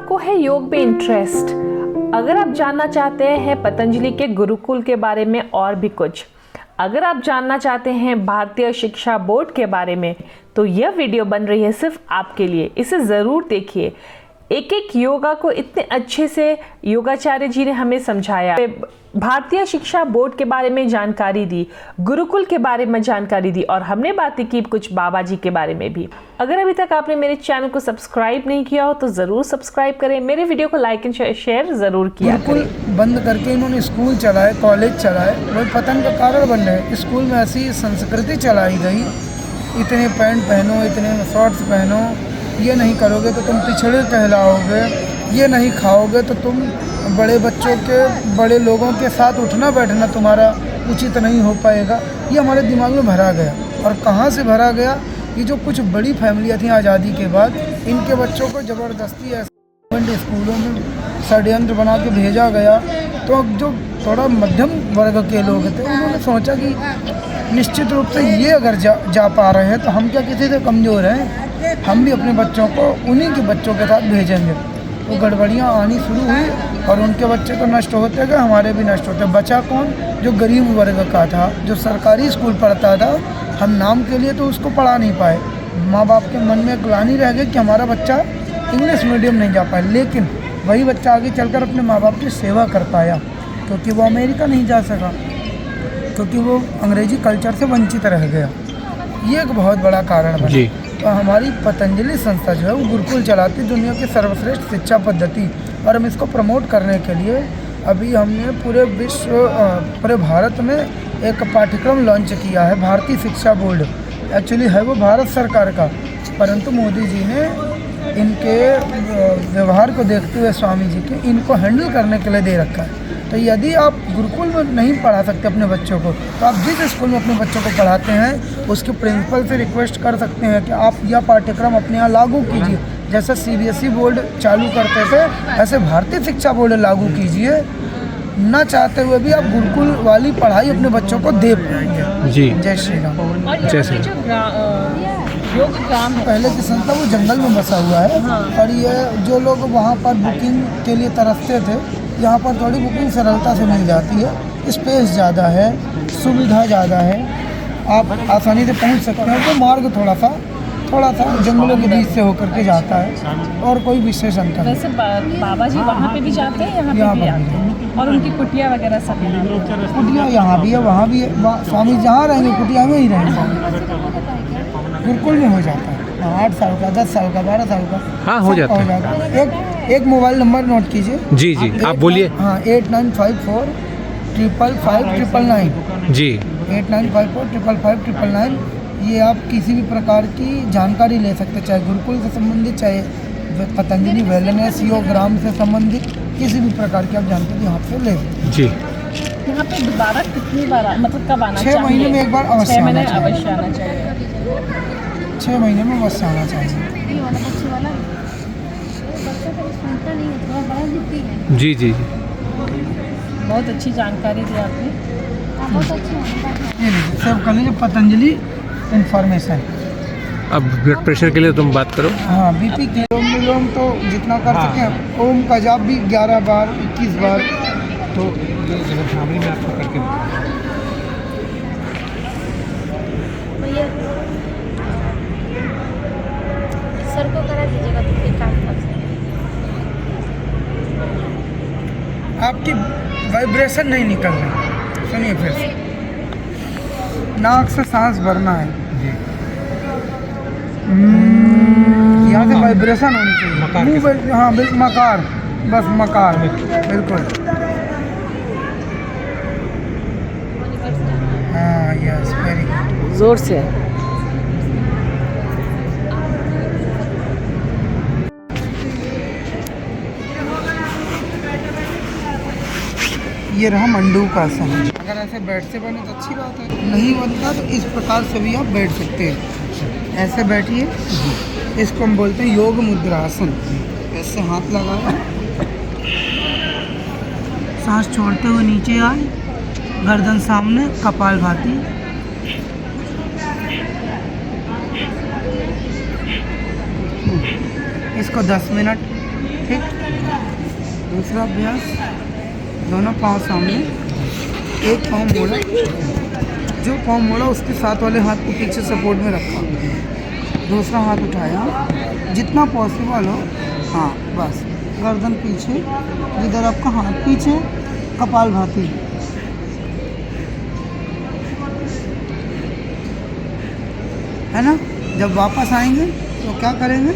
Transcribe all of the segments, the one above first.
आपको है योग में इंटरेस्ट, अगर आप जानना चाहते हैं पतंजलि के गुरुकुल के बारे में और भी कुछ, अगर आप जानना चाहते हैं भारतीय शिक्षा बोर्ड के बारे में, तो यह वीडियो बन रही है सिर्फ आपके लिए। इसे ज़रूर देखिए। एक एक योगा को इतने अच्छे से योगाचार्य जी ने हमें समझाया, भारतीय शिक्षा बोर्ड के बारे में जानकारी दी, गुरुकुल के बारे में जानकारी दी, और हमने बातें की कुछ बाबा जी के बारे में भी। अगर अभी तक आपने मेरे चैनल को सब्सक्राइब नहीं किया हो तो ज़रूर सब्सक्राइब करें, मेरे वीडियो को लाइक एंड शेयर ज़रूर किया करें। गुरुकुल बंद करके इन्होंने स्कूल चलाए, कॉलेज चलाए, वही पतन का कारण बन रहे। स्कूल में ऐसी संस्कृति चलाई गई, इतने पैंट पहनो, इतने शॉर्ट्स पहनो, ये नहीं करोगे तो तुम पिछड़े कहलाओगे, ये नहीं खाओगे तो तुम बड़े बच्चों के, बड़े लोगों के साथ उठना बैठना तुम्हारा उचित नहीं हो पाएगा। ये हमारे दिमाग में भरा गया। और कहाँ से भरा गया? ये जो कुछ बड़ी फैमिलियाँ थीं आज़ादी के बाद, इनके बच्चों को ज़बरदस्ती ऐसे स्कूलों में षड्यंत्र बना के भेजा गया। तो अब जो थोड़ा मध्यम वर्ग के लोग थे, उन्होंने सोचा कि निश्चित रूप से ये अगर जा पा रहे हैं तो हम क्या किसी से कमज़ोर हैं, हम भी अपने बच्चों को उन्हीं के बच्चों के साथ भेजेंगे। तो गड़बड़ियाँ आनी शुरू हुई और उनके बच्चे तो नष्ट होते गए, हमारे भी नष्ट होते। बचा कौन? जो गरीब वर्ग का था, जो सरकारी स्कूल पढ़ता था, हम नाम के लिए तो उसको पढ़ा नहीं पाए। माँ बाप के मन में ग्लानि रह गई कि हमारा बच्चा इंग्लिश मीडियम नहीं जा पाए, लेकिन वही बच्चा आगे चलकर अपने माँ बाप की सेवा कर पाया, क्योंकि वो अमेरिका नहीं जा सका, क्योंकि वो अंग्रेजी कल्चर से वंचित रह गया। ये एक बहुत बड़ा कारण बना। तो हमारी पतंजलि संस्था जो है वो गुरुकुल चलाती है, दुनिया की सर्वश्रेष्ठ शिक्षा पद्धति, और हम इसको प्रमोट करने के लिए अभी हमने पूरे विश्व, पूरे भारत में एक पाठ्यक्रम लॉन्च किया है। भारतीय शिक्षा बोर्ड एक्चुअली है वो भारत सरकार का, परंतु मोदी जी ने इनके व्यवहार को देखते हुए, स्वामी जी के, इनको हैंडल करने के लिए दे रखा है। तो यदि आप गुरुकुल में नहीं पढ़ा सकते अपने बच्चों को, तो आप जिस स्कूल में अपने बच्चों को पढ़ाते हैं उसके प्रिंसिपल से रिक्वेस्ट कर सकते हैं कि आप यह पाठ्यक्रम अपने यहाँ लागू कीजिए। जैसे CBSE बोर्ड चालू करते थे, ऐसे भारतीय शिक्षा बोर्ड लागू कीजिए। न चाहते हुए भी आप गुरुकुल वाली पढ़ाई अपने बच्चों को दे पाएंगे। जी, जय श्री राम। जय श्री योग ग्राम है, पहले की संस्था वो जंगल में बसा हुआ है। हाँ। और ये जो लोग वहाँ पर बुकिंग के लिए तरसते थे, यहाँ पर थोड़ी बुकिंग सरलता से मिल जाती है, स्पेस ज़्यादा है, सुविधा ज़्यादा है, आप आसानी से पहुँच सकते हैं। तो मार्ग थोड़ा सा जंगलों के बीच से होकर के जाता है, और कोई विशेष अंतर नहीं। वैसे बाबा जी वहाँ पे भी जाते हैं, यहाँ पे भी आते हैं, और उनकी कुटिया वगैरह सब है। कुटिया यहाँ भी है, वहाँ भी है। स्वामी जहाँ रहेंगे कुटिया में ही रहेंगे। गुरुकुल में हो जाता है 8 साल का, 10 साल का, 12 साल का, हाँ हो जाता है। एक मोबाइल नंबर नोट कीजिए। जी जी, आप बोलिए। हाँ, 8954 555 999 जी, 8954 555 999। ये आप किसी भी प्रकार की जानकारी ले सकते हैं, चाहे गुरुकुल से संबंधित, चाहे पतंजलि वेलनेस योग ग्राम से संबंधित, किसी भी प्रकार की आप जानकारी यहाँ से ले सकते हैं। जी, यहाँ पे दोबारा कितनी बार, मतलब कब आना चाहिए? 6 महीने में एक बार अवश्य आना चाहिए। 6 महीने में अवश्य आना चाहिए। जी जी जी, बहुत अच्छी जानकारी दी आपने। सब कर लीजिए, पतंजलि इन्फॉर्मेशन। अब ब्लड प्रेशर के लिए तुम बात करो। हाँ, BP के ओम तो जितना कर सकें। ओम का जाप भी 11 बार, 21 बार। तो फैमिली में आपको करके सर को करा दीजिएगा तो फिर काम कर सकते। आपकी वाइब्रेशन नहीं निकल रही, सुनिए फिर से। नाक से सांस भरना है, यहाँ से वाइब्रेशन होनी चाहिए। मुंह, हाँ बिल्कुल, मकार, बस मकार, बिल्कुल। हाँ, यस, वेरी गुड, जोर से। ये रहा मंडूक का आसन। अगर ऐसे बेड से बने तो अच्छी बात है, नहीं बनता तो इस प्रकार से भी आप बैठ सकते हैं। ऐसे बैठिए, इसको हम बोलते हैं योग मुद्रा आसन। ऐसे हाथ लगाए, सांस छोड़ते हुए नीचे आए, गर्दन सामने, कपालभाति। इसको 10 मिनट ठीक। दूसरा अभ्यास, दोनों पाँव सामने, एक पाँव मोड़ा, जो पाँव मोड़ा उसके साथ वाले हाथ को पीछे सपोर्ट में रखा, दूसरा हाथ उठाया, जितना पॉसिबल हो, हाँ बस, गर्दन पीछे, जिधर आपका हाथ पीछे, कपालभाति, है ना। जब वापस आएंगे तो क्या करेंगे,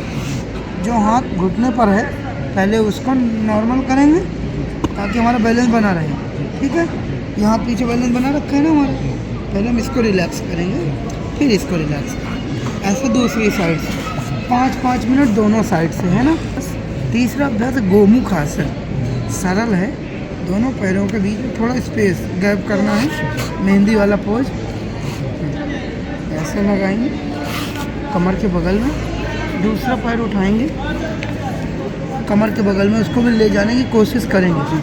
जो हाथ घुटने पर है पहले उसको नॉर्मल करेंगे ताकि हमारा बैलेंस बना रहे, ठीक है। यहाँ पीछे बैलेंस बना रखा है ना हमारा, पहले हम इसको रिलैक्स करेंगे, फिर इसको रिलैक्स करेंगे, ऐसे दूसरी साइड से 5-5 मिनट दोनों साइड से, है ना। तीसरा अभ्यास गोमुख आसन, सरल है, दोनों पैरों के बीच में थोड़ा स्पेस गैप करना है, मेहंदी वाला पोज, ऐसे लगाएंगे कमर के बगल में, दूसरा पैर उठाएंगे कमर के बगल में, उसको भी ले जाने की कोशिश करेंगे।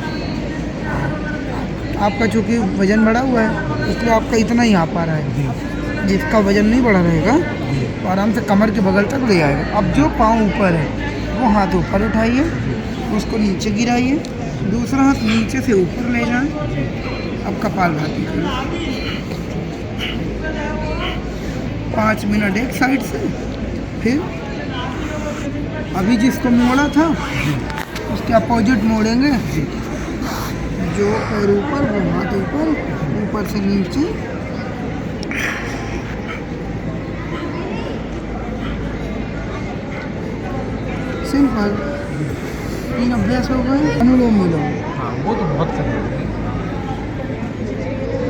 आपका चूँकि वज़न बढ़ा हुआ है इसलिए आपका इतना ही आ पा रहा है, जिसका वज़न नहीं बढ़ा रहेगा तो आराम से कमर के बगल तक ले आएगा। अब जो पाँव ऊपर है वो हाथ ऊपर उठाइए, उसको नीचे गिराइए, दूसरा हाथ नीचे से ऊपर ले जाएं। अब कपालभाति करें 5 मिनट एक साइड से, फिर अभी जिसको मोड़ा था उसके अपोजिट मोड़ेंगे, जो पैर ऊपर वो हाथ ऊपर, ऊपर से नीचे, सिंपल। 3 अभ्यास हो गए। अनुलोम विलोम, हाँ वो तो बहुत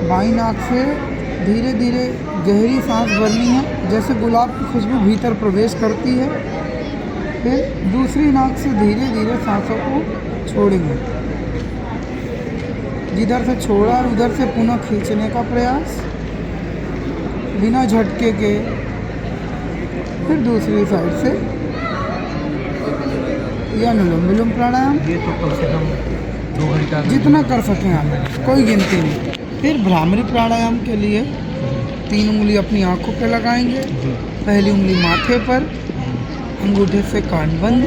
बाई नाक से धीरे धीरे गहरी सांस भरनी है, जैसे गुलाब की खुशबू भीतर प्रवेश करती है। फिर दूसरी नाक से धीरे धीरे सांसों को छोड़ेंगे, जिधर से छोड़ा और उधर से पुनः खींचने का प्रयास बिना झटके के। फिर दूसरी साइड से या अनुलोम विलोम प्राणायाम, ये तो कम से कम 2 घंटा जितना कर सकें आप, कोई गिनती नहीं। फिर भ्रामरी प्राणायाम के लिए 3 उंगली अपनी आंखों पे लगाएंगे, पहली उंगली माथे पर, अंगूठे से कान बंद,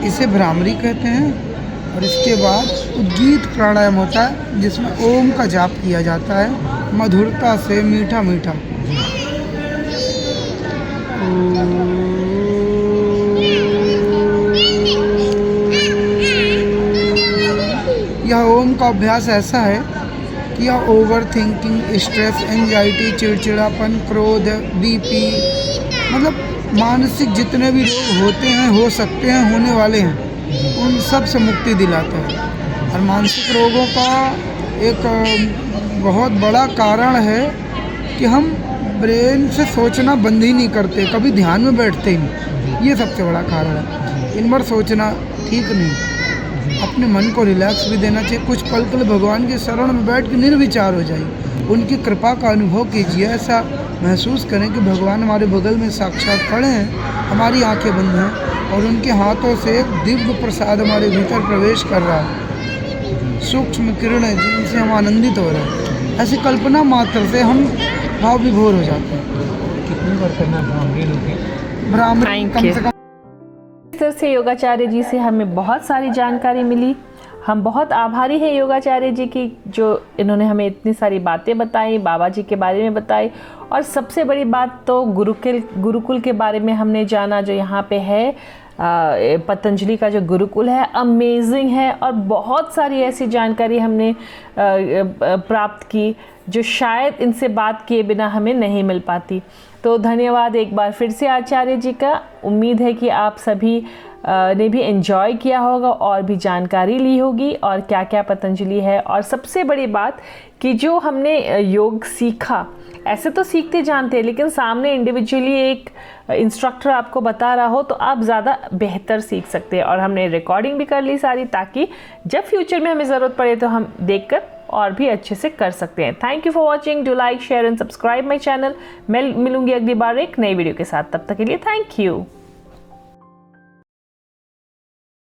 इसे भ्रामरी कहते हैं। और इसके बाद उद्गीत प्राणायाम होता है जिसमें ओम का जाप किया जाता है मधुरता से, मीठा मीठा। यह ओम का अभ्यास ऐसा है कि यह ओवर थिंकिंग, स्ट्रेस, एंजाइटी, चिड़चिड़ापन, क्रोध, बीपी, मतलब मानसिक जितने भी रोग होते हैं, हो सकते हैं, होने वाले हैं, उन सब से मुक्ति दिलाता है। और मानसिक रोगों का एक बहुत बड़ा कारण है कि हम ब्रेन से सोचना बंद ही नहीं करते, कभी ध्यान में बैठते ही नहीं, ये सबसे बड़ा कारण है। इन बार सोचना ठीक नहीं, अपने मन को रिलैक्स भी देना चाहिए। कुछ पल के लिए भगवान के शरण में बैठ के निर्विचार हो जाइए, उनकी कृपा का अनुभव कीजिए, ऐसा महसूस करें कि भगवान हमारे बगल में साक्षात खड़े हैं, हमारी आंखें बंद हैं और उनके हाथों से एक दिव्य प्रसाद हमारे भीतर प्रवेश कर रहा है, सूक्ष्म किरणें जिनसे हम आनंदित हो रहे हैं। ऐसी कल्पना मात्र से हम भाव विभोर हो जाते हैं। कितनी बार करना भ्रामरी Thank कम you. से कम। इस तरह से योगाचार्य जी से हमें बहुत सारी जानकारी मिली। हम बहुत आभारी हैं योगाचार्य जी की, जो इन्होंने हमें इतनी सारी बातें बताई, बाबा जी के बारे में बताई, और सबसे बड़ी बात तो गुरुकुल के बारे में हमने जाना, जो यहाँ पे है पतंजलि का जो गुरुकुल है, अमेजिंग है। और बहुत सारी ऐसी जानकारी हमने प्राप्त की जो शायद इनसे बात किए बिना हमें नहीं मिल पाती। तो धन्यवाद एक बार फिर से आचार्य जी का। उम्मीद है कि आप सभी ने भी एंजॉय किया होगा और भी जानकारी ली होगी और क्या क्या पतंजलि है। और सबसे बड़ी बात कि जो हमने योग सीखा, ऐसे तो सीखते जानते हैं, लेकिन सामने इंडिविजुअली एक इंस्ट्रक्टर आपको बता रहा हो तो आप ज़्यादा बेहतर सीख सकते हैं। और हमने रिकॉर्डिंग भी कर ली सारी, ताकि जब फ्यूचर में हमें ज़रूरत पड़े तो हम देखकर और भी अच्छे से कर सकते हैं। Thank you for watching. Do like, share and subscribe my channel. मैं मिलूंगी अगली बार एक नई वीडियो के साथ। तब तक के लिए थैंक यू।